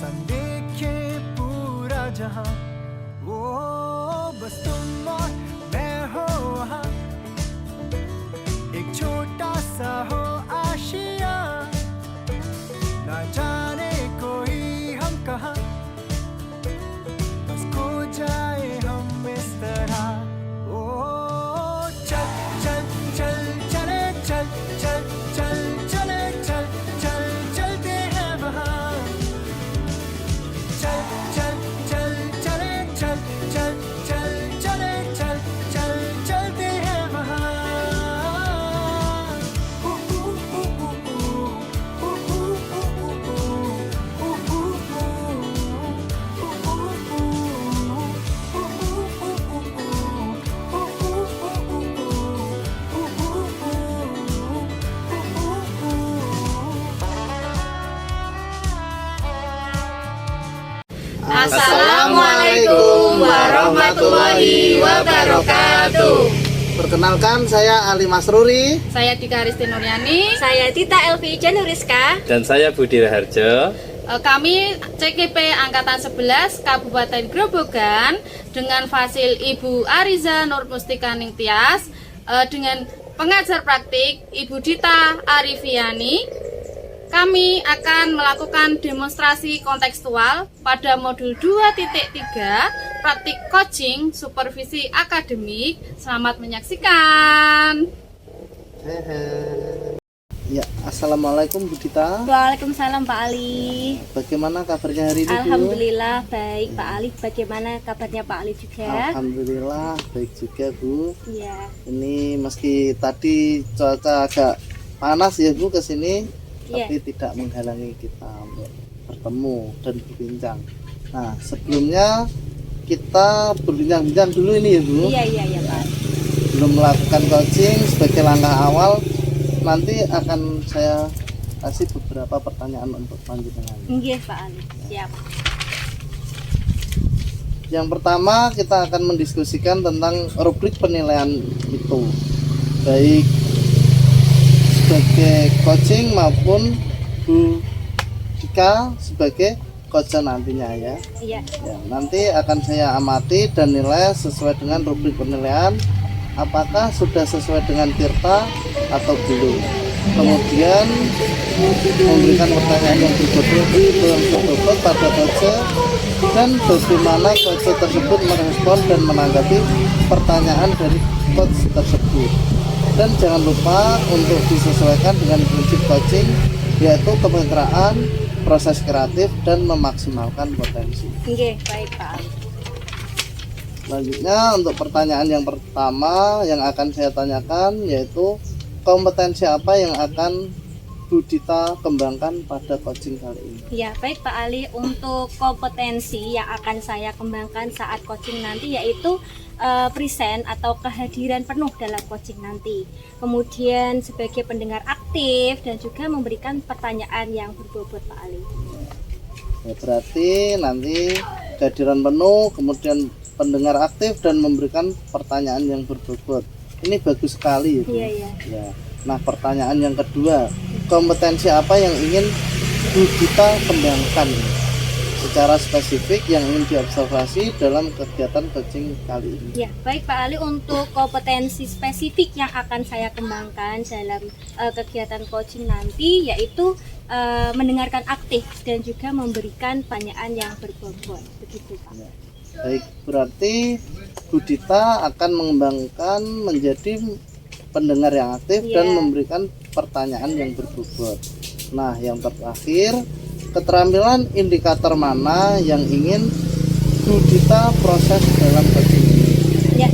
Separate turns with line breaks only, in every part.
सन देखे पूरा जहां, वो बस तुम और मैं हो वहां, एक छोटा सा हो आशिया, ना जाने कोई हम कहाँ, बस खो जाए हम इस तरह। ओ चल चल चल चले चल चल चल चले चल चल चलते हैं वहाँ, चल चल चल चले चल चल चल चले चल चल चलते हैं वहाँ।
Assalamualaikum warahmatullahi wabarakatuh.
Perkenalkan, saya Ali Masruri.
Saya Dika Risti Nuryani.
Saya Tita Elvi Januriska.
Dan saya Budi Raharjo.
Kami CKP Angkatan 11 Kabupaten Grobogan dengan fasil Ibu Ariza Nur Mustika Ningtyas dengan pengajar praktik Ibu Dita Arifiani. Kami akan melakukan demonstrasi kontekstual pada modul 2.3 praktik coaching supervisi akademik. Selamat menyaksikan.
Ya, assalamualaikum Bu Dita.
Waalaikumsalam Pak Ali.
Bagaimana kabarnya hari ini, Bu?
Alhamdulillah baik Pak Ali. Bagaimana kabarnya Pak Ali juga?
Alhamdulillah baik juga, Bu.
Iya.
Ini meski tadi cuaca agak panas ya, Bu, ke sini,
Iya.
tapi tidak menghalangi kita untuk bertemu dan berbincang. Nah, sebelumnya kita berbincang-bincang dulu ini ya, Bu.
Iya Pak.
Belum melakukan coaching, sebagai langkah awal nanti akan saya kasih beberapa pertanyaan untuk panjenengan.
Iya Pak Ali. Siap.
Yang pertama, kita akan mendiskusikan tentang rubrik penilaian itu, baik sebagai coaching maupun Bu Dika sebagai coach nantinya ya.
Iya.
Ya, nanti akan saya amati dan nilai sesuai dengan rubrik penilaian, apakah sudah sesuai dengan Tirta atau belum. Kemudian memberikan pertanyaan yang berbobot pada coach dan bagaimana coach tersebut merespon dan menanggapi pertanyaan dari coach tersebut. Dan jangan lupa untuk disesuaikan dengan prinsip coaching, yaitu kemitraan, proses kreatif, dan memaksimalkan potensi.
Oke, baik Pak Ali.
Selanjutnya untuk pertanyaan yang pertama yang akan saya tanyakan, yaitu kompetensi apa yang akan Bu Dita kembangkan pada coaching kali ini?
Ya, baik Pak Ali. Untuk kompetensi yang akan saya kembangkan saat coaching nanti yaitu present atau kehadiran penuh dalam coaching nanti. Kemudian sebagai pendengar aktif dan juga memberikan pertanyaan yang berbobot Pak Ali.
Ya, berarti nanti kehadiran penuh, kemudian pendengar aktif dan memberikan pertanyaan yang berbobot. Ini bagus sekali, Bu.
Iya.
Ya. Nah, pertanyaan yang kedua, kompetensi apa yang ingin Bu Dita kembangkan secara spesifik yang ingin diobservasi dalam kegiatan coaching kali ini?
Ya, baik Pak Ali. Untuk kompetensi spesifik yang akan saya kembangkan dalam kegiatan coaching nanti yaitu mendengarkan aktif dan juga memberikan pertanyaan yang berbobot. Begitu Pak.
Ya. Baik, berarti Bu Dita akan mengembangkan menjadi pendengar yang aktif dan memberikan pertanyaan yang berbobot. Nah, yang terakhir, keterampilan indikator mana yang ingin Bu Dita proses dalam coaching ini?
Ya,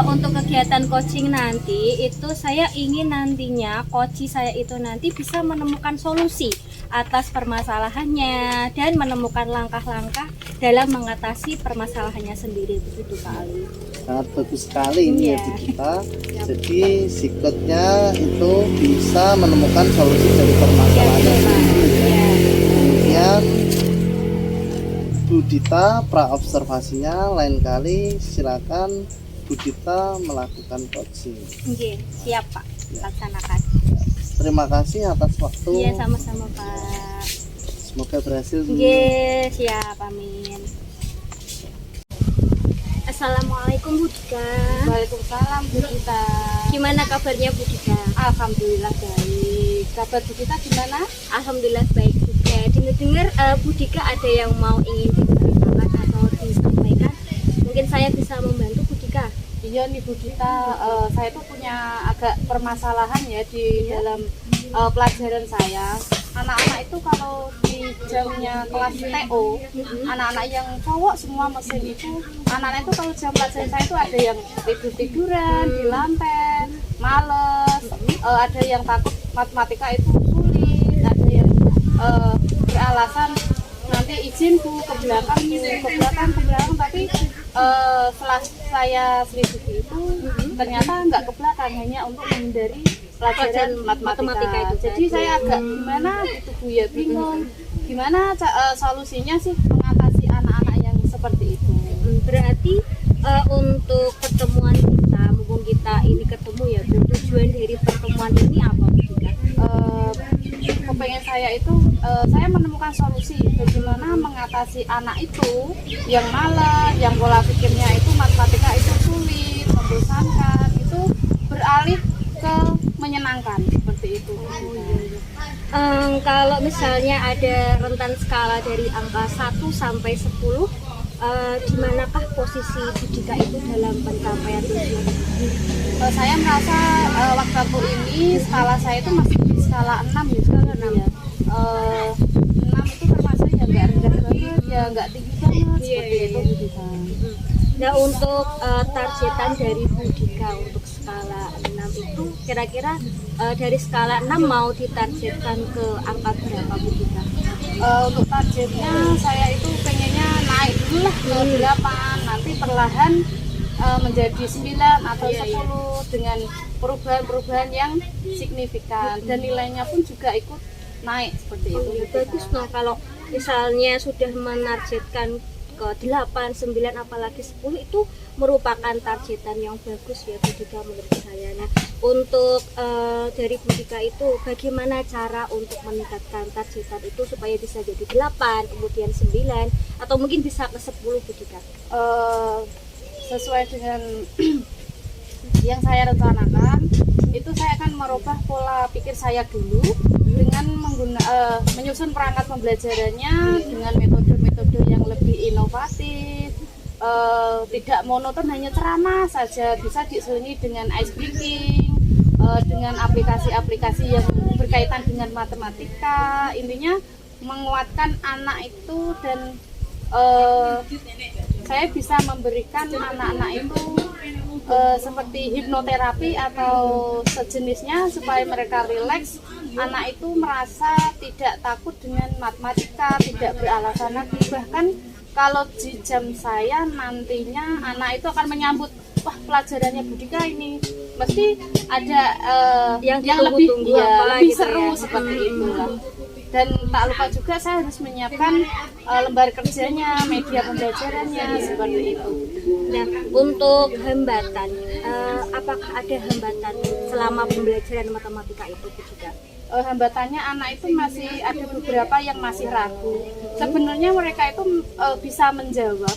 untuk kegiatan coaching nanti itu saya ingin nantinya coach saya itu nanti bisa menemukan solusi atas permasalahannya dan menemukan langkah-langkah dalam mengatasi permasalahannya sendiri. Begitu Pak Ali.
Sangat bagus sekali ini ya Bu Dita. Jadi sikutnya itu bisa menemukan solusi dari permasalahannya sendiri. Kemudian Bu Dita pra-observasinya lain kali silakan Bu Dita melakukan coaching.
Oke, siap Pak, laksanakan.
Terima kasih atas waktu.
Iya, sama-sama Pak.
Semoga berhasil Bu.
Nggih, siap, amin. Assalamualaikum Bu Dika.
Waalaikumsalam Bu Dita.
Gimana kabarnya Bu Dika?
Alhamdulillah baik. Kabar Bu Dita gimana?
Alhamdulillah baik juga. Dengar-dengar Bu Dika ada yang mau ingin diceritakan atau disampaikan. Mungkin saya bisa membantu Bu Dika.
Iya nih Bu Dita, saya tuh punya agak permasalahan ya di dalam pelajaran saya. Anak-anak itu kalau di jamnya kelas TO, anak-anak yang cowok semua mesin itu, anak-anak itu kalau jam pelajaran saya itu ada yang tidur-tiduran di lantai, males, ada yang takut matematika itu sulit, ada yang beralasan nanti izin Bu ke belakang tapi setelah saya selidiki itu ternyata nggak ke belakang, hanya untuk menghindari pelajaran matematika
itu.
Jadi saya agak gimana gitu Bu ya, bingung gimana solusinya sih mengatasi anak-anak yang seperti itu.
Berarti untuk pertemuan kita, mumpung kita ini ketemu ya Bu, tujuan dari pertemuan ini apa Bu Dika?
Kepengen saya itu saya menemukan solusi bagaimana mengatasi anak itu yang malas, yang pola pikirnya itu matematika itu sulit, membosankan, itu beralih ke menyenangkan seperti itu.
Kalau misalnya ada rentan skala dari angka 1 sampai 10, di manakah posisi Bu Dika itu dalam pencapaian tujuan?
Saya merasa waktu ini skala saya itu masih di skala 6 ya. Skala 6 ya. 6 itu termasuk yang nggak rendah banget, ya nggak tinggi banget seperti itu Bu Dika.
Nah, untuk targetan dari Bu Dika untuk skala 6 itu kira-kira dari skala 6 mau ditargetkan ke angka berapa Bu Dika?
Untuk targetnya saya itu pengennya naik dulu lah ke 8, nanti perlahan menjadi 9 atau 10 dengan perubahan-perubahan yang signifikan dan nilainya pun juga ikut naik seperti itu.
Bagus. Nah, kalau misalnya sudah menargetkan ke 8, 9 apalagi 10 itu merupakan targetan yang bagus ya Bu Dika menurut saya. Nah, untuk dari Bu Dika itu bagaimana cara untuk meningkatkan targetan itu supaya bisa jadi 8, kemudian 9 atau mungkin bisa ke 10 Bu Dika?
Sesuai dengan yang saya rencanakan itu saya akan merubah pola pikir saya dulu dengan menyusun perangkat pembelajarannya dengan metode-metode yang lebih inovatif, tidak monoton hanya ceramah saja, bisa diselingi dengan ice breaking, dengan aplikasi-aplikasi yang berkaitan dengan matematika. Intinya menguatkan anak itu dan saya bisa memberikan anak-anak itu seperti hipnoterapi atau sejenisnya supaya mereka rileks. Anak itu merasa tidak takut dengan matematika, tidak beralasan lagi. Bahkan kalau di jam saya nantinya anak itu akan menyambut, wah pelajarannya Bu Dika ini mesti ada yang lebih lebih
gitu
seru
ya.
seperti itu lah. Dan tak lupa juga saya harus menyiapkan lembar kerjanya, media pembelajarannya seperti itu.
Nah, untuk hambatan, apakah ada hambatan selama pembelajaran matematika itu juga?
Hambatannya anak itu masih ada beberapa yang masih ragu. Sebenarnya mereka itu bisa menjawab,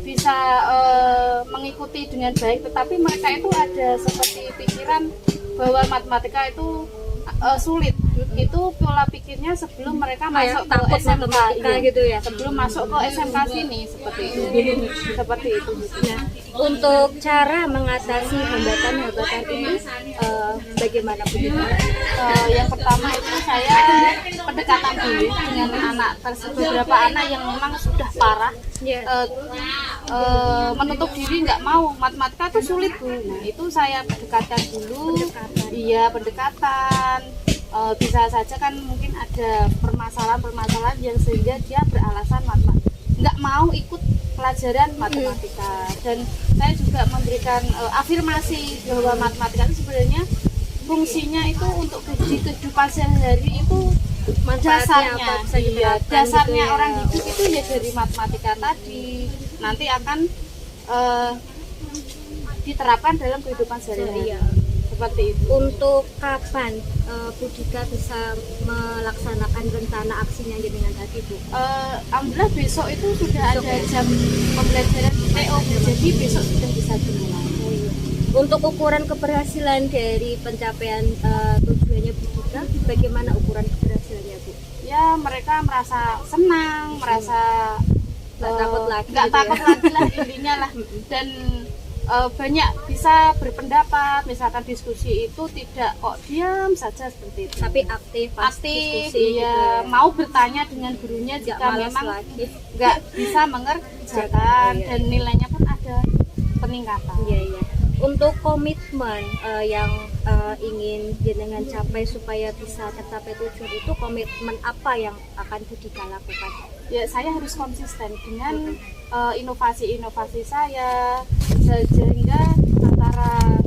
bisa mengikuti dengan baik, tetapi mereka itu ada seperti pikiran bahwa matematika itu sulit. Itu pola pikirnya sebelum mereka masuk ke SMK
gitu ya.
Sebelum masuk ke SMK sini seperti itu. Seperti itu.
Nah, untuk cara mengatasi hambatan-hambatan ini bagaimana Bu Dika?
Yang pertama itu saya pendekatan dulu dengan anak tersebut. Beberapa anak yang memang sudah parah, menutup diri nggak mau, matematika itu sulit Bu. Nah, itu saya pendekatkan dulu. Iya, pendekatan. Bisa saja kan mungkin ada permasalahan yang sehingga dia beralasan nggak mau ikut pelajaran matematika. Dan saya juga memberikan afirmasi bahwa matematika itu sebenarnya fungsinya itu untuk kehidupan sehari-hari itu dasarnya, dasarnya
gitu ya.
Orang hidup itu ya dari matematika tadi nanti akan diterapkan dalam kehidupan sehari-hari. seperti itu.
Untuk kapan Bu Dika bisa melaksanakan rencana aksinya dengan tadi Bu?
Alhamdulillah besok itu sudah ada jam pembelajaran TO, jadi besok sudah bisa dimulai.
Untuk ukuran keberhasilan dari pencapaian tujuannya Bu Dika, bagaimana ukuran keberhasilannya Bu?
Ya mereka merasa senang, merasa
Nggak takut lagi
nggak
gitu
takut
ya.
lagi lah intinya lah, dan banyak bisa berpendapat, misalkan diskusi itu tidak kok diam saja seperti itu,
Tapi aktif, pas
aktif,
diskusi gitu
iya,
ya.
mau bertanya dengan gurunya
Nggak
jika
malas
memang
lagi.
nggak bisa mengerjakan,
Iya.
dan nilainya pun ada peningkatan.
Iya, iya. Untuk komitmen yang ingin jenengan capai supaya bisa tercapai tujuan itu, komitmen apa yang akan Bu Dika lakukan?
Ya saya harus konsisten dengan inovasi-inovasi saya, sehingga antara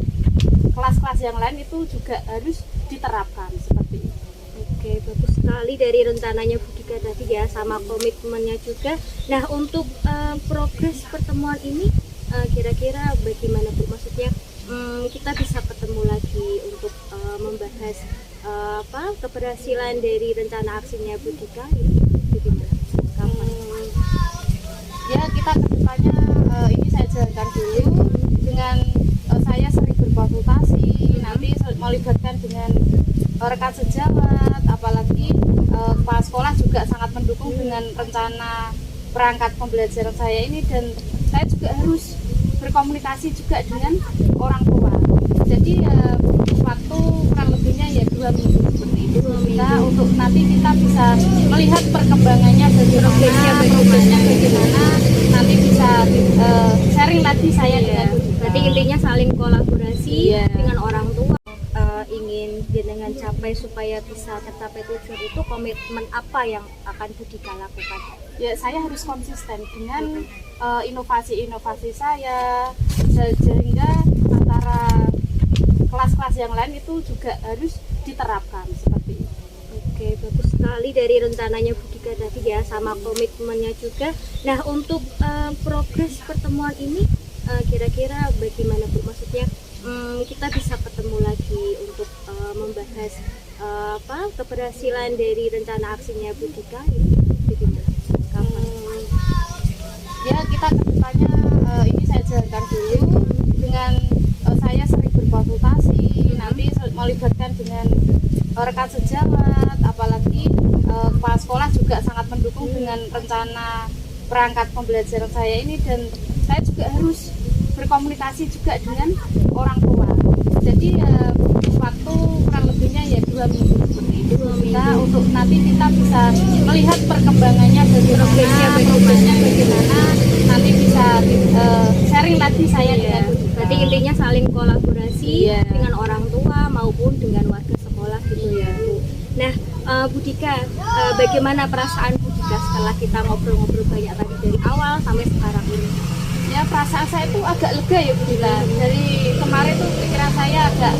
kelas-kelas yang lain itu juga harus diterapkan seperti itu.
Oke, bagus sekali dari rencananya Bu Dika tadi ya, sama komitmennya juga. Nah, untuk progres pertemuan ini kira-kira bagaimana Bu? Maksudnya kita bisa ketemu lagi untuk membahas keberhasilan dari rencana aksinya Bu Dika ini bagaimana? Kapan?
Ya kita kedepannya ini saya jalankan dulu dengan saya sering berkonsultasi, nanti melibatkan dengan rekan sejawat, apalagi kepala sekolah juga sangat mendukung dengan rencana perangkat pembelajaran saya ini, dan saya juga harus berkomunikasi juga dengan orang tua. Jadi waktu kurang lebihnya ya 2 minggu seperti itu, untuk nanti kita bisa melihat perkembangannya progresnya bagaimana, nanti bisa sharing lagi saya dengan Bu Dika.
Berarti intinya saling kolaborasi
Iya.
dengan orang tua. Ingin jenengan capai supaya bisa tercapai tujuan itu, komitmen apa yang akan Bu Dika lakukan?
Ya saya harus konsisten dengan inovasi-inovasi saya, sehingga antara kelas-kelas yang lain itu juga harus diterapkan seperti itu.
Oke, bagus sekali dari rencananya Bu Dika tadi ya, sama komitmennya juga. Nah, untuk progres pertemuan ini kira-kira bagaimana Bu? Maksudnya kita bisa ketemu lagi untuk membahas keberhasilan dari rencana aksinya Bu Dika ini bagaimana? Kapan?
Ya kita kedepannya ini saya jalankan dulu dengan saya sering berkonsultasi, nanti melibatkan dengan rekan sejawat, apalagi kepala sekolah juga sangat mendukung dengan rencana perangkat pembelajaran saya ini, dan saya juga harus berkomunikasi juga dengan orang tua. Jadi waktu kurang lebihnya ya 2 minggu seperti itu, untuk nanti kita bisa melihat perkembangannya bagaimana, nanti bisa sharing lagi saya dengan Bu Dika.
Berarti intinya saling kolaborasi
Iya.
dengan orang tua maupun dengan warga sekolah gitu ya Bu. Nah, Bu Dika, bagaimana perasaan Bu Dika setelah kita ngobrol-ngobrol banyak tadi dari awal sampai sekarang ini?
Ya perasaan saya itu agak lega ya Bu Dila. Dari kemarin tuh pikiran saya agak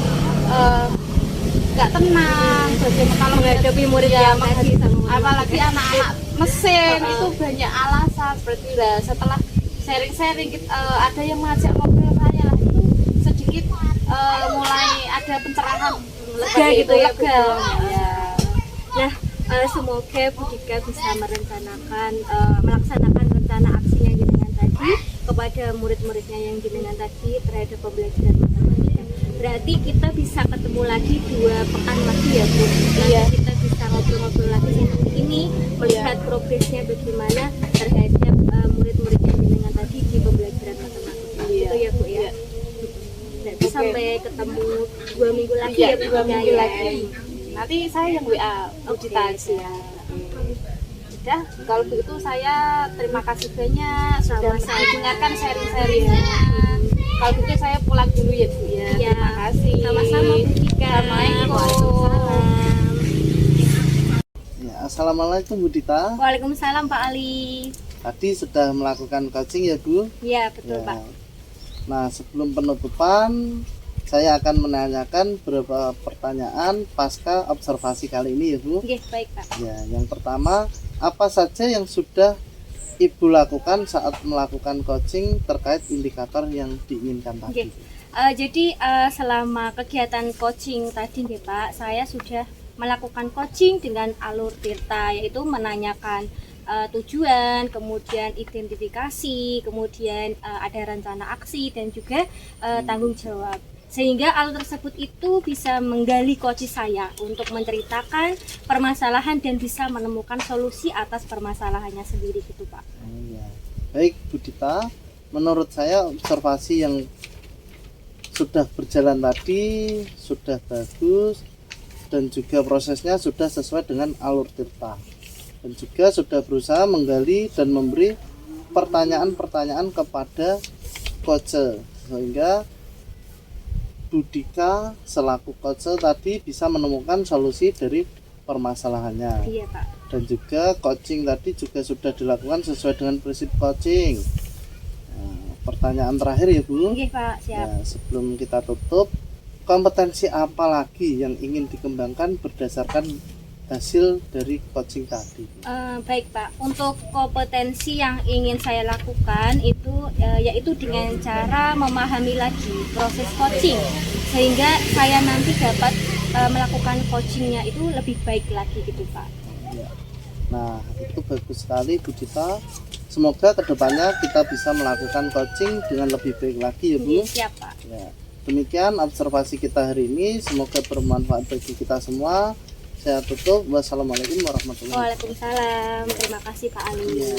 nggak tenang, bagaimana kalau
Menghadapi murid
ya,
yang tadi sama
apalagi anak-anak mesin itu banyak alasan seperti itu lah. Setelah sharing-sharing ada yang mengajak ngobrol saya lah, itu sedikit mulai ada pencerahan
lega gitu ya, Bu.
lega. Ya.
Nah, semoga Bu Dika bisa melaksanakan rencana aksinya jenengan tadi kepada murid-muridnya yang jenengan tadi terhadap pembelajaran matematika. Berarti kita bisa ketemu lagi 2 pekan lagi ya Bu. Nanti
Iya.
kita bisa ngobrol-ngobrol lagi seperti ini, melihat progresnya bagaimana terhadap murid-muridnya jenengan tadi di pembelajaran matematika.
Iya.
Gitu ya Bu ya.
Iya.
Berarti
Oke.
sampai ketemu 2 minggu lagi
Iya,
ya Bu
2
Dika
minggu
ya.
lagi. Nanti saya yang WA Bu
Oke,
Dita aja. Udah, kalau begitu saya terima kasih banyak sudah
Sama-sama.
mendengarkan sharing-sharingnya. Kalau gitu saya pulang dulu ya Bu ya.
Iya.
Terima kasih.
Sama-sama Bu Dika.
Assalamualaikum.
Waalaikumsalam.
Ya, assalamualaikum Bu Dita.
Waalaikumsalam Pak Ali.
Tadi sudah melakukan coaching ya Bu?
Iya betul
Ya.
Pak.
Nah, sebelum penutupan, saya akan menanyakan beberapa pertanyaan pasca observasi kali ini ya Bu.
Oke baik Pak.
Ya, yang pertama, apa saja yang sudah Ibu lakukan saat melakukan coaching terkait indikator yang diinginkan
Oke.
tadi?
Jadi selama kegiatan coaching tadi nih Pak, saya sudah melakukan coaching dengan alur Tirta, yaitu menanyakan tujuan, kemudian identifikasi, kemudian ada rencana aksi dan juga tanggung jawab. Sehingga alur tersebut itu bisa menggali coach saya untuk menceritakan permasalahan dan bisa menemukan solusi atas permasalahannya sendiri gitu Pak.
Iya. Baik Bu Dita, menurut saya observasi yang sudah berjalan tadi sudah bagus dan juga prosesnya sudah sesuai dengan alur Tirta, dan juga sudah berusaha menggali dan memberi pertanyaan-pertanyaan kepada coach sehingga Bu Dita selaku coach tadi bisa menemukan solusi dari permasalahannya.
Iya Pak.
Dan juga coaching tadi juga sudah dilakukan sesuai dengan prinsip coaching. Nah, pertanyaan terakhir ya Bu.
Oke Pak, siap.
Ya, sebelum kita tutup, kompetensi apa lagi yang ingin dikembangkan berdasarkan hasil dari coaching tadi?
Baik Pak, untuk kompetensi yang ingin saya lakukan itu yaitu dengan cara memahami lagi proses coaching, sehingga saya nanti dapat melakukan coachingnya itu lebih baik lagi gitu Pak.
Ya. Nah, itu bagus sekali Bu Dita. Semoga kedepannya kita bisa melakukan coaching dengan lebih baik lagi ya Bu.
Siap Pak.
Ya. Demikian observasi kita hari ini, semoga bermanfaat bagi kita semua. Saya tutup. Wassalamualaikum warahmatullahi wabarakatuh.
Waalaikumsalam. Terima kasih Pak Ali.
Ya.